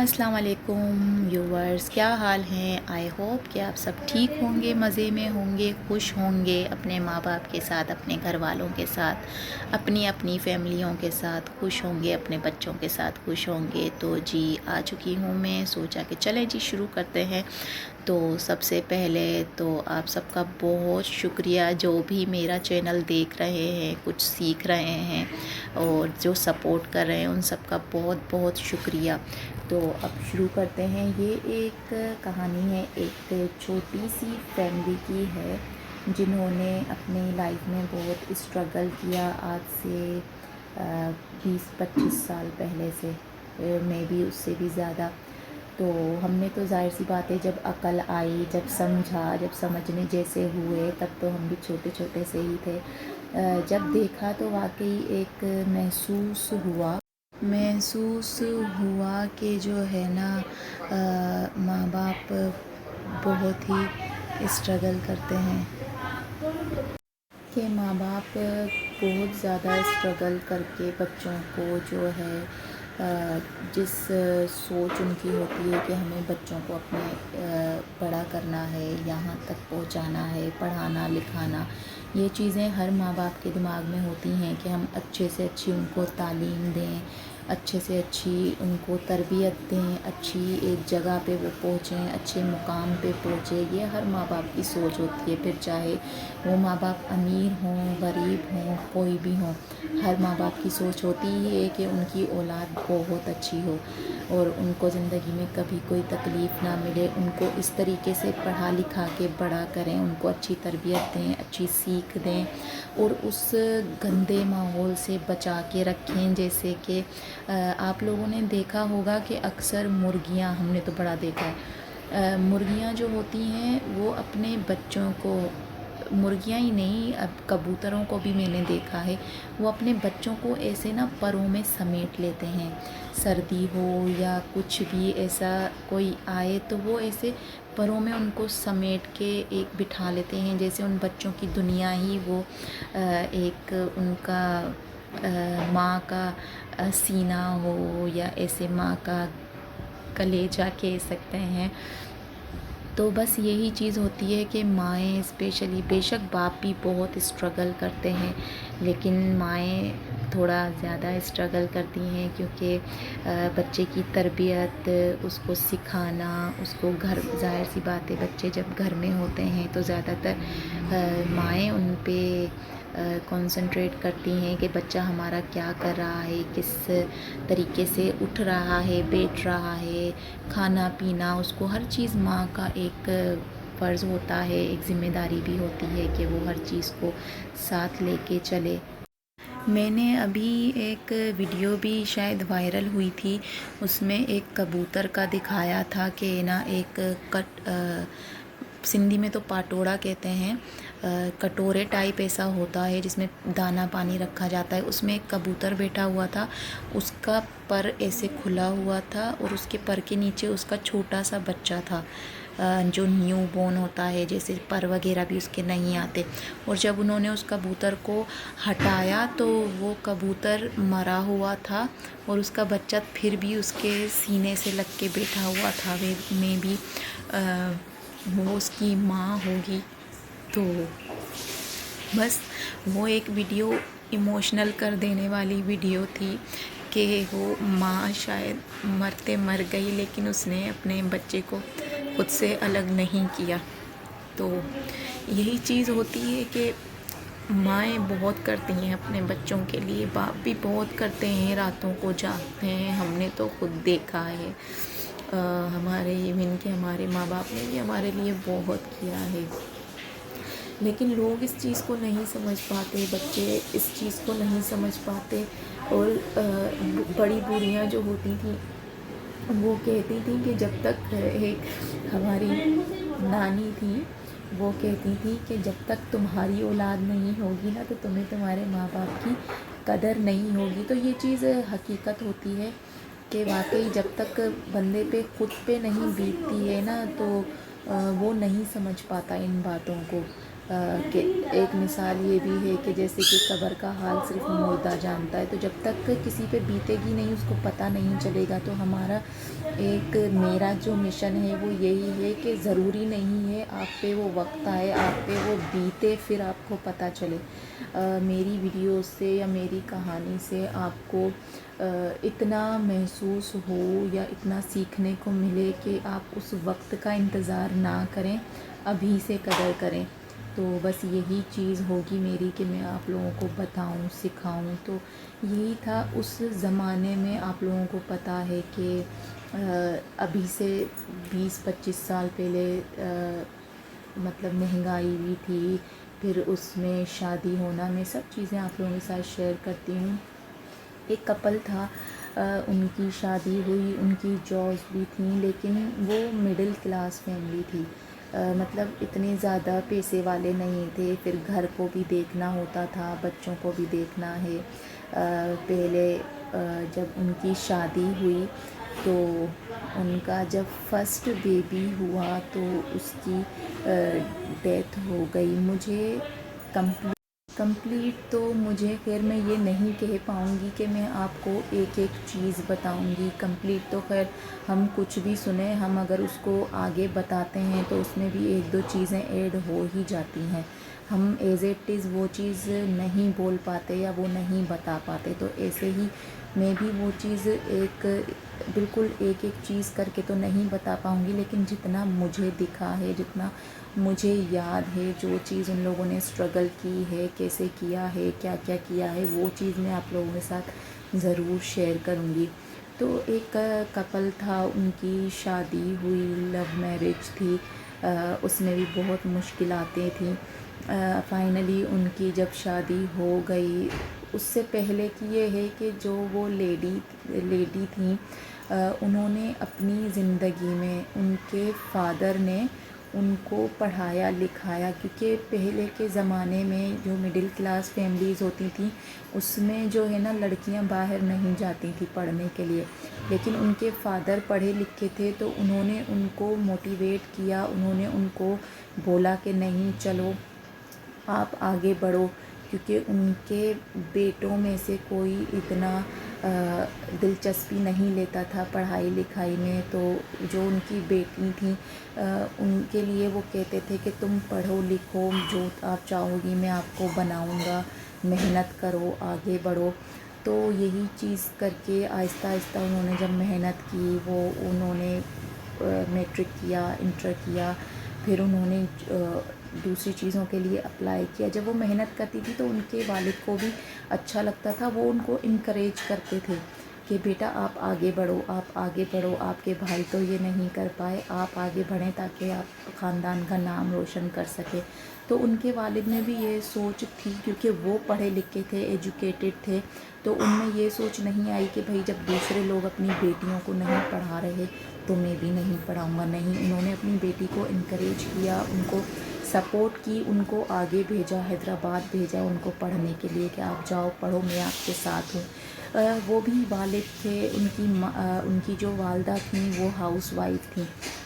السلام علیکم ویورز، کیا حال ہیں؟ آئی ہوپ کہ آپ سب ٹھیک ہوں گے، مزے میں ہوں گے، خوش ہوں گے، اپنے ماں باپ کے ساتھ، اپنے گھر والوں کے ساتھ، اپنی فیملیوں کے ساتھ خوش ہوں گے، اپنے بچوں کے ساتھ خوش ہوں گے۔ تو جی آ چکی ہوں میں، سوچا کہ چلیں جی شروع کرتے ہیں۔ تو سب سے پہلے تو آپ سب کا بہت شکریہ جو بھی میرا چینل دیکھ رہے ہیں، کچھ سیکھ رہے ہیں اور جو سپورٹ کر رہے ہیں، ان سب کا بہت بہت شکریہ۔ تو اب شروع کرتے ہیں۔ یہ ایک کہانی ہے، ایک چھوٹی سی فیملی کی ہے جنہوں نے اپنی لائف میں بہت اسٹرگل کیا، آج سے 20-25 سال پہلے سے، میں بھی اس سے بھی زیادہ۔ تو ہم نے تو ظاہر سی بات ہے، جب عقل آئی، جب سمجھا، جب سمجھنے جیسے ہوئے، تب تو ہم بھی چھوٹے چھوٹے سے ہی تھے۔ جب دیکھا تو واقعی ایک محسوس ہوا کہ جو ہے نا، ماں باپ بہت ہی اسٹرگل کرتے ہیں، کہ ماں باپ بہت زیادہ اسٹرگل کر کے بچوں کو جو ہے، جس سوچ ان کی ہوتی ہے کہ ہمیں بچوں کو اپنے بڑا کرنا ہے، یہاں تک پہنچانا ہے، پڑھانا لکھانا، یہ چیزیں ہر ماں باپ کے دماغ میں ہوتی ہیں کہ ہم اچھے سے اچھی ان کو تعلیم دیں، اچھے سے اچھی ان کو تربیت دیں، اچھی ایک جگہ پہ وہ پہنچیں، اچھے مقام پہ پہنچے۔ یہ ہر ماں باپ کی سوچ ہوتی ہے، پھر چاہے وہ ماں باپ امیر ہوں، غریب ہوں، کوئی بھی ہوں، ہر ماں باپ کی سوچ ہوتی ہی ہے کہ ان کی اولاد بہت اچھی ہو اور ان کو زندگی میں کبھی کوئی تکلیف نہ ملے، ان کو اس طریقے سے پڑھا لکھا کے بڑا کریں، ان کو اچھی تربیت دیں، اچھی سیکھ دیں اور اس گندے ماحول سے بچا کے رکھیں۔ جیسے کہ آپ لوگوں نے دیکھا ہوگا کہ اکثر مرغیاں، ہم نے تو بڑا دیکھا ہے، مرغیاں جو ہوتی ہیں وہ اپنے بچوں کو، مرغیاں ہی نہیں، اب کبوتروں کو بھی میں نے دیکھا ہے، وہ اپنے بچوں کو ایسے نا پروں میں سمیٹ لیتے ہیں، سردی ہو یا کچھ بھی ایسا کوئی آئے تو وہ ایسے پروں میں ان کو سمیٹ کے ایک بٹھا لیتے ہیں، جیسے ان بچوں کی دنیا ہی وہ ایک ان کا ماں کا سینہ ہو، یا ایسے ماں کا کلیجہ کہہ سکتے ہیں۔ تو بس یہی چیز ہوتی ہے کہ مائیں اسپیشلی، بے شک باپ بھی بہت اسٹرگل کرتے ہیں، لیکن مائیں تھوڑا زیادہ اسٹرگل کرتی ہیں، کیونکہ بچے کی تربیت، اس کو سکھانا، اس کو ظاہر سی بات ہے، بچے جب گھر میں ہوتے ہیں تو زیادہ تر مائیں ان پہ کنسنٹریٹ کرتی ہیں کہ بچہ ہمارا کیا کر رہا ہے، کس طریقے سے اٹھ رہا ہے، بیٹھ رہا ہے، کھانا پینا، اس کو ہر چیز ماں کا ایک فرض ہوتا ہے، ایک ذمہ داری بھی ہوتی ہے کہ وہ ہر چیز کو ساتھ لے کے چلے۔ میں نے ابھی ایک ویڈیو بھی شاید وائرل ہوئی تھی، اس میں ایک کبوتر کا دکھایا تھا کہ نا ایک سندھی میں تو پاٹوڑا کہتے ہیں، کٹورے ٹائپ ایسا ہوتا ہے جس میں دانہ پانی رکھا جاتا ہے، اس میں ایک کبوتر بیٹھا ہوا تھا، اس کا پر ایسے کھلا ہوا تھا اور اس کے پر کے نیچے اس کا چھوٹا سا بچہ تھا، جو نیو بورن ہوتا ہے، جیسے پر وغیرہ بھی اس کے نہیں آتے، اور جب انہوں نے اس کبوتر کو ہٹایا تو وہ کبوتر مرا ہوا تھا اور اس کا بچہ پھر بھی اس کے سینے سے لگ کے بیٹھا ہوا تھا، میں بھی وہ اس کی ماں ہوگی۔ تو بس وہ ایک ویڈیو ایموشنل کر دینے والی ویڈیو تھی کہ وہ ماں شاید مر گئی، لیکن اس نے اپنے بچے کو خود سے الگ نہیں کیا۔ تو یہی چیز ہوتی ہے کہ مائیں بہت کرتی ہیں اپنے بچوں کے لیے، باپ بھی بہت کرتے ہیں، راتوں کو جاگتے ہیں، ہم نے تو خود دیکھا ہے، ہمارے ایون کہ ہمارے ماں باپ نے بھی ہمارے لیے بہت کیا ہے، لیکن لوگ اس چیز کو نہیں سمجھ پاتے، بچے اس چیز کو نہیں سمجھ پاتے۔ اور بڑی بوڑھیاں جو ہوتی تھیں وہ کہتی تھیں کہ جب تک، ایک ہماری نانی تھی، وہ کہتی تھی کہ جب تک تمہاری اولاد نہیں ہوگی نا تو تمہیں تمہارے ماں باپ کی قدر نہیں ہوگی۔ تو یہ چیز حقیقت ہوتی ہے کہ واقعی جب تک بندے پہ خود پہ نہیں بیتتی ہے نا تو وہ نہیں سمجھ پاتا ان باتوں کو۔ کہ ایک مثال یہ بھی ہے کہ جیسے کہ قبر کا حال صرف مردہ جانتا ہے، تو جب تک کسی پہ بیتے گی نہیں اس کو پتہ نہیں چلے گا۔ تو میرا جو مشن ہے وہ یہی ہے کہ ضروری نہیں ہے آپ پہ وہ وقت آئے، آپ پہ وہ بیتے پھر آپ کو پتہ چلے۔ میری ویڈیوز سے یا میری کہانی سے آپ کو اتنا محسوس ہو یا اتنا سیکھنے کو ملے کہ آپ اس وقت کا انتظار نہ کریں، ابھی سے قدر کریں۔ تو بس یہی چیز ہوگی میری کہ میں آپ لوگوں کو بتاؤں، سکھاؤں۔ تو یہی تھا اس زمانے میں، آپ لوگوں کو پتہ ہے کہ ابھی سے 20-25 سال پہلے مطلب مہنگائی بھی تھی، پھر اس میں شادی ہونا، میں سب چیزیں آپ لوگوں کے ساتھ شیئر کرتی ہوں۔ ایک کپل تھا، ان کی شادی ہوئی، ان کی جابس بھی تھیں، لیکن وہ مڈل کلاس فیملی تھی، مطلب اتنے زیادہ پیسے والے نہیں تھے۔ پھر گھر کو بھی دیکھنا ہوتا تھا، بچوں کو بھی دیکھنا ہے۔ پہلے جب ان کی شادی ہوئی تو ان کا جب فرسٹ بیبی ہوا تو اس کی ڈیتھ ہو گئی۔ مجھے کمپلیٹ تو مجھے خیر میں یہ نہیں کہہ پاؤں گی کہ میں آپ کو ایک ایک چیز بتاؤں گی۔ کمپلیٹ تو خیر ہم کچھ بھی سنیں، ہم اگر اس کو آگے بتاتے ہیں تو اس میں بھی ایک دو چیزیں ایڈ ہو ہی جاتی ہیں۔ ہم ایز اٹ از وہ چیز نہیں بول پاتے یا وہ نہیں بتا پاتے، تو ایسے ہی میں بھی وہ چیز بالکل ایک ایک چیز کر کے تو نہیں بتا پاؤں گی، لیکن جتنا مجھے دکھا ہے، جتنا مجھے یاد ہے، جو چیز ان لوگوں نے اسٹرگل کی ہے، کیسے کیا ہے، کیا کیا کیا ہے، وہ چیز میں آپ لوگوں کے ساتھ ضرور شیئر کروں گی۔ تو ایک کپل تھا، ان کی شادی ہوئی، لو میرج تھی، اس میں بھی بہت مشکلاتیں تھیں۔ فائنلی ان کی جب شادی ہو گئی، اس سے پہلے کی یہ ہے کہ جو وہ لیڈی تھیں، انہوں نے اپنی زندگی میں ان کے فادر نے ان کو پڑھایا لکھایا، کیونکہ پہلے کے زمانے میں جو مڈل کلاس فیملیز ہوتی تھیں اس میں جو ہے نا لڑکیاں باہر نہیں جاتی تھیں پڑھنے کے لیے، لیکن ان کے فادر پڑھے لکھے تھے تو انہوں نے ان کو موٹیویٹ کیا، انہوں نے ان کو بولا کہ نہیں چلو آپ آگے بڑھو، کیونکہ ان کے بیٹوں میں سے کوئی اتنا دلچسپی نہیں لیتا تھا پڑھائی لکھائی میں۔ تو جو ان کی بیٹی تھیں ان کے لیے وہ کہتے تھے کہ تم پڑھو لکھو، جو آپ چاہو گی میں آپ کو بناؤں گا، محنت کرو، آگے بڑھو۔ تو یہی چیز کر کے آہستہ آہستہ انہوں نے جب محنت کی، انہوں نے میٹرک کیا، انٹر کیا، پھر انہوں نے دوسری چیزوں کے لیے اپلائی کیا۔ جب وہ محنت کرتی تھی تو ان کے والد کو بھی اچھا لگتا تھا، وہ ان کو انکریج کرتے تھے کہ بیٹا آپ آگے بڑھو، آپ آگے بڑھو، آپ کے بھائی تو یہ نہیں کر پائے، آپ آگے بڑھیں تاکہ آپ خاندان کا نام روشن کر سکے۔ تو ان کے والد میں بھی یہ سوچ تھی، کیونکہ وہ پڑھے لکھے تھے، ایجوکیٹڈ تھے، تو ان میں یہ سوچ نہیں آئی کہ بھائی جب دوسرے لوگ اپنی بیٹیوں کو نہیں پڑھا رہے تو میں بھی نہیں پڑھاؤں گا۔ نہیں، انہوں نے اپنی بیٹی کو انکریج کیا، ان کو سپورٹ کی، ان کو آگے بھیجا، حیدرآباد بھیجا ان کو پڑھنے کے لیے کہ آپ جاؤ پڑھو، میں آپ کے ساتھ ہوں۔ وہ بھی والد تھے، ان کی جو والدہ تھیں وہ ہاؤس وائف تھیں،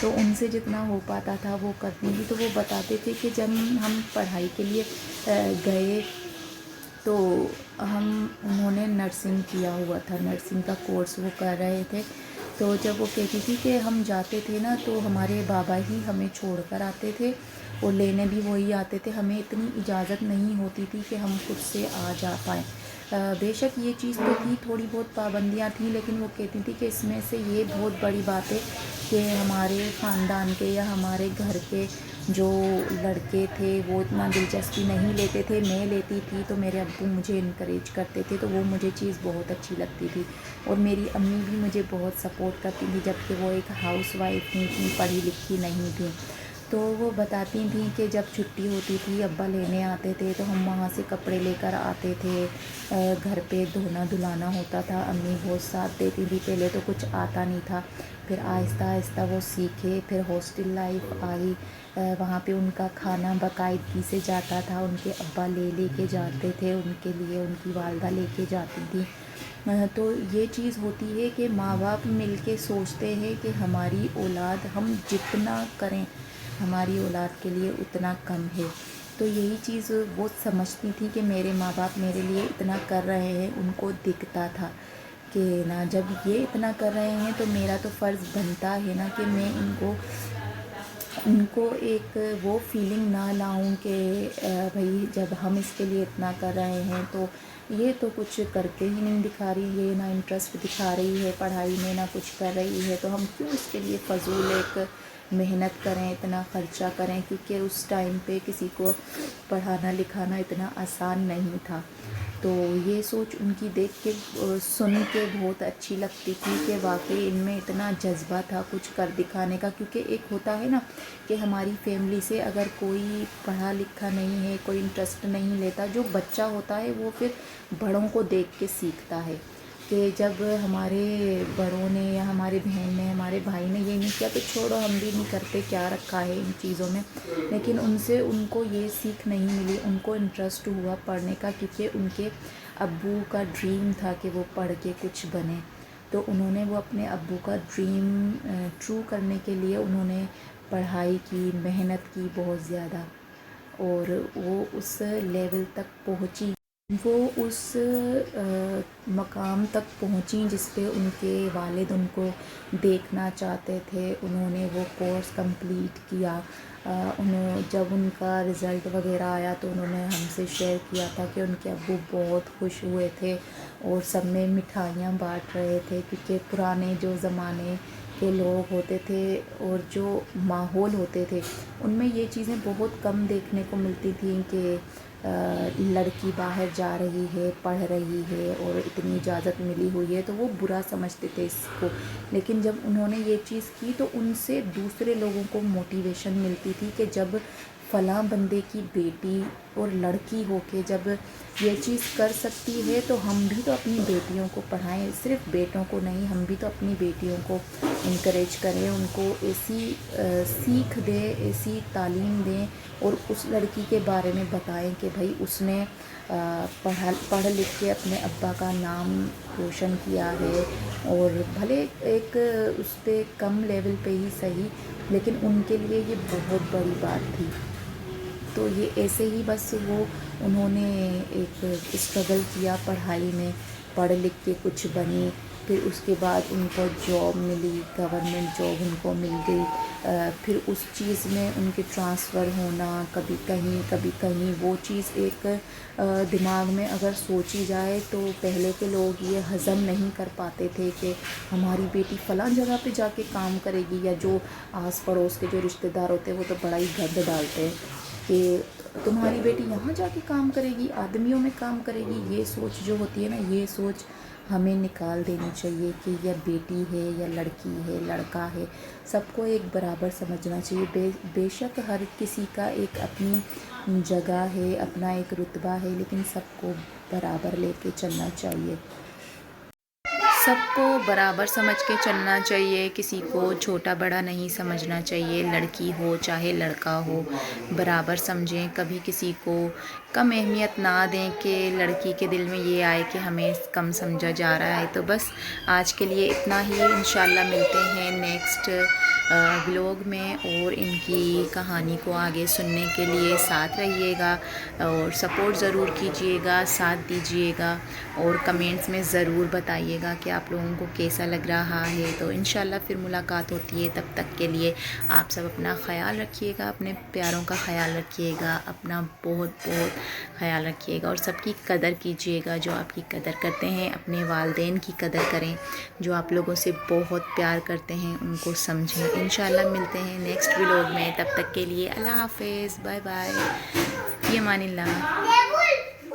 تو ان سے جتنا ہو پاتا تھا وہ کرتی تھیں۔ تو وہ بتاتے تھے کہ جب ہم پڑھائی کے لیے گئے تو انہوں نے نرسنگ کیا ہوا تھا، نرسنگ کا کورس وہ کر رہے تھے۔ تو جب وہ کہتی تھی کہ ہم جاتے تھے نا تو ہمارے بابا ہی ہمیں چھوڑ کر آتے تھے اور لینے بھی وہی آتے تھے، ہمیں اتنی اجازت نہیں ہوتی تھی کہ ہم خود سے آ جا پائیں۔ بے شک یہ چیز تو تھی، تھوڑی بہت پابندیاں تھیں، لیکن وہ کہتی تھی کہ اس میں سے یہ بہت بڑی بات ہے کہ ہمارے خاندان کے یا ہمارے گھر کے جو لڑکے تھے وہ اتنا دلچسپی نہیں لیتے تھے، میں لیتی تھی تو میرے ابو مجھے انکریج کرتے تھے، تو وہ مجھے چیز بہت اچھی لگتی تھی۔ اور میری امی بھی مجھے بہت سپورٹ کرتی تھی، جبکہ وہ ایک ہاؤس وائف تھیں، اتنی پڑھی لکھی نہیں تھیں۔ تو وہ بتاتی تھیں کہ جب چھٹی ہوتی تھی ابا لینے آتے تھے تو ہم وہاں سے کپڑے لے کر آتے تھے، گھر پہ دھونا دھلانا ہوتا تھا، امی بہت ساتھ دیتی تھی، پہلے تو کچھ آتا نہیں تھا، پھر آہستہ آہستہ وہ سیکھے۔ پھر ہاسٹل لائف آئی، وہاں پہ ان کا کھانا باقاعدگی سے جاتا تھا، ان کے ابا لے کے جاتے تھے ان کے لیے، ان کی والدہ لے کے جاتی تھی۔ تو یہ چیز ہوتی ہے کہ ماں باپ مل کے سوچتے ہیں کہ ہماری اولاد، ہم جتنا کریں ہماری اولاد کے لیے اتنا کم ہے۔ تو یہی چیز وہ سمجھتی تھی کہ میرے ماں باپ میرے لیے اتنا کر رہے ہیں، ان کو دکھتا تھا کہ نا جب یہ اتنا کر رہے ہیں تو میرا تو فرض بنتا ہے نا کہ میں ان کو ایک وہ فیلنگ نہ لاؤں کہ بھئی جب ہم اس کے لیے اتنا کر رہے ہیں تو یہ تو کچھ کرتے ہی نہیں دکھا رہی ہے، نہ انٹرسٹ دکھا رہی ہے پڑھائی میں، نہ کچھ کر رہی ہے، تو ہم کیوں اس کے لیے فضول ایک محنت کریں، اتنا خرچہ کریں، کیونکہ اس ٹائم پہ کسی کو پڑھانا لکھانا اتنا آسان نہیں تھا۔ تو یہ سوچ ان کی دیکھ کے سن کے بہت اچھی لگتی تھی کہ واقعی ان میں اتنا جذبہ تھا کچھ کر دکھانے کا، کیونکہ ایک ہوتا ہے نا کہ ہماری فیملی سے اگر کوئی پڑھا لکھا نہیں ہے، کوئی انٹرسٹ نہیں لیتا، جو بچہ ہوتا ہے وہ پھر بڑوں کو دیکھ کے سیکھتا ہے کہ جب ہمارے بڑوں نے یا ہمارے بہن نے، ہمارے بھائی نے یہ نہیں کیا تو چھوڑو ہم بھی نہیں کرتے، کیا رکھا ہے ان چیزوں میں۔ لیکن ان سے ان کو یہ سیکھ نہیں ملی، ان کو انٹرسٹ ہوا پڑھنے کا، کیونکہ ان کے ابو کا ڈریم تھا کہ وہ پڑھ کے کچھ بنے، تو انہوں نے وہ اپنے ابو کا ڈریم ٹرو کرنے کے لیے انہوں نے پڑھائی کی، محنت کی بہت زیادہ، اور وہ اس لیول تک پہنچی، وہ اس مقام تک پہنچیں جس پہ ان کے والد ان کو دیکھنا چاہتے تھے۔ انہوں نے وہ کورس کمپلیٹ کیا، جب ان کا رزلٹ وغیرہ آیا تو انہوں نے ہم سے شیئر کیا تھا کہ ان کے ابو بہت خوش ہوئے تھے اور سب میں مٹھائیاں بانٹ رہے تھے، کیونکہ پرانے جو زمانے کے لوگ ہوتے تھے اور جو ماحول ہوتے تھے ان میں یہ چیزیں بہت کم دیکھنے کو ملتی تھیں کہ لڑکی باہر جا رہی ہے، پڑھ رہی ہے اور اتنی اجازت ملی ہوئی ہے، تو وہ برا سمجھتے تھے اس کو۔ لیکن جب انہوں نے یہ چیز کی تو ان سے دوسرے لوگوں کو موٹیویشن ملتی تھی کہ جب فلاں بندے کی بیٹی اور لڑکی ہو کے جب یہ چیز کر سکتی ہے تو ہم بھی تو اپنی بیٹیوں کو پڑھائیں، صرف بیٹوں کو نہیں، ہم بھی تو اپنی بیٹیوں کو انکریج کریں، ان کو ایسی سیکھ دیں، ایسی تعلیم دیں اور اس لڑکی کے بارے میں بتائیں کہ بھائی اس نے پڑھ لکھ کے اپنے ابا کا نام روشن کیا ہے، اور بھلے ایک اس پہ کم لیول پہ ہی صحیح، لیکن ان کے لیے یہ بہت بڑی بات تھی۔ تو یہ ایسے ہی بس انہوں نے ایک اسٹرگل کیا پڑھائی میں، پڑھ لکھ کے کچھ بنی، پھر اس کے بعد ان کو جاب ملی، گورنمنٹ جاب ان کو مل گئی، پھر اس چیز میں ان کے ٹرانسفر ہونا کبھی کہیں وہ چیز ایک دماغ میں اگر سوچی جائے تو پہلے کے لوگ یہ ہضم نہیں کر پاتے تھے کہ ہماری بیٹی فلاں جگہ پہ جا کے کام کرے گی، یا جو آس پڑوس کے جو رشتہ دار ہوتے ہیں وہ تو بڑا ہی گند ڈالتے ہیں کہ تمہاری بیٹی یہاں جا کے کام کرے گی، آدمیوں میں کام کرے گی۔ یہ سوچ جو ہوتی ہے نا، یہ سوچ ہمیں نکال دینی چاہیے کہ یا بیٹی ہے یا لڑکی ہے، لڑکا ہے، سب کو ایک برابر سمجھنا چاہیے۔ بے شک ہر کسی کا ایک اپنی جگہ ہے، اپنا ایک رتبہ ہے، لیکن سب کو برابر لے کے چلنا چاہیے، سب کو برابر سمجھ کے چلنا چاہیے، کسی کو چھوٹا بڑا نہیں سمجھنا چاہیے، لڑکی ہو چاہے لڑکا ہو برابر سمجھیں، کبھی کسی کو کم اہمیت نہ دیں کہ لڑکی کے دل میں یہ آئے کہ ہمیں کم سمجھا جا رہا ہے۔ تو بس آج کے لیے اتنا ہی، انشاءاللہ ملتے ہیں نیکسٹ ولاگ میں، اور ان کی کہانی کو آگے سننے کے لیے ساتھ رہیے گا اور سپورٹ ضرور کیجیے گا، ساتھ دیجیے گا، اور کمنٹس میں ضرور بتائیے گا کہ آپ لوگوں کو کیسا لگ رہا ہے۔ تو انشاءاللہ پھر ملاقات ہوتی ہے، تب تک کے لیے آپ سب اپنا خیال رکھیے گا، اپنے پیاروں کا خیال رکھیے گا، اپنا بہت بہت خیال رکھیے گا، اور سب کی قدر کیجیے گا جو آپ کی قدر کرتے ہیں، اپنے والدین کی قدر کریں جو آپ لوگوں سے بہت پیار کرتے ہیں، ان کو سمجھیں۔ انشاءاللہ ملتے ہیں نیکسٹ ولاگ میں، تب تک کے لیے اللہ حافظ، بائے بائے، فی امان اللہ۔